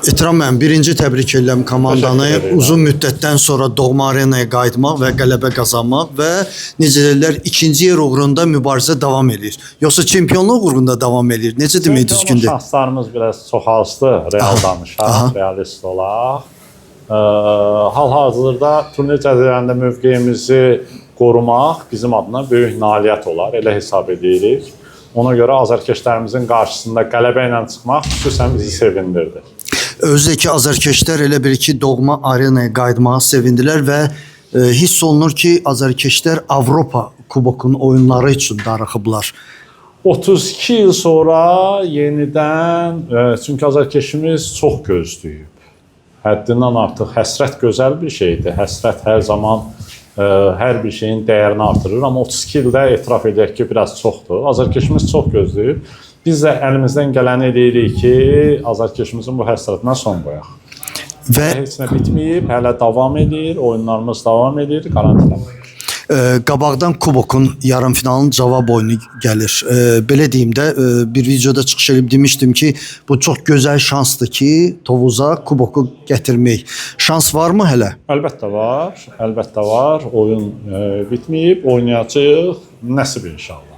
İtiram mən birinci təbrik edirəm komandanı. Təşəkkür edirəm. Uzun müddətdən sonra doğma arenaya qayıtmaq və qələbə qazanmaq və necə deyirlər, ikinci yer uğrunda mübarizə davam edir. Yoxsa çempionluq uğrunda davam edir. Necə demək düzgündür? Şanslarımız biraz çox azdı. Real danışaq, realist olaq. Hal-hazırda turnir cədvəlində mövqeyimizi qorumaq bizim adına böyük nailiyyət olar, elə hesab edirik. Ona görə azarkeşlərimizin qarşısında qələbə ilə çıxmaq xüsusən bizi sevindirdi. Özdəki azarkeşlər elə bir ki, doğma arenaya qayıtmağa sevindilər və hiss olunur ki, azarkeşlər Avropa Kubokunun oyunları üçün darıxıblar. 32 il sonra yenidən, çünki azarkeşimiz çox gözləyib. Həddindən artıq həsrət gözəl bir şeydir. Həsrət hər zaman hər bir şeyin dəyərini artırır. Amma 32 ildə etiraf edək ki, biraz çoxdur. Azarkeşimiz çox gözləyib. Biz də əlimizdən gələni edirik ki, azarkeşimizin bu həsrətinə son qoyaq. Və heç nə bitməyib, hələ davam edir, oyunlarımız davam edir, qarantinamız. Qabaqdan Kubokun yarımfinalının cavab oyunu gəlir. Belə deyim də, bir videoda çıxış edib demişdim ki, bu çox gözəl şansdır ki, Tovuza Kuboku gətirmək. Şans varmı hələ? Əlbəttə var, əlbəttə var. Oyun bitməyib, oynayacağıq, nəsib inşallah.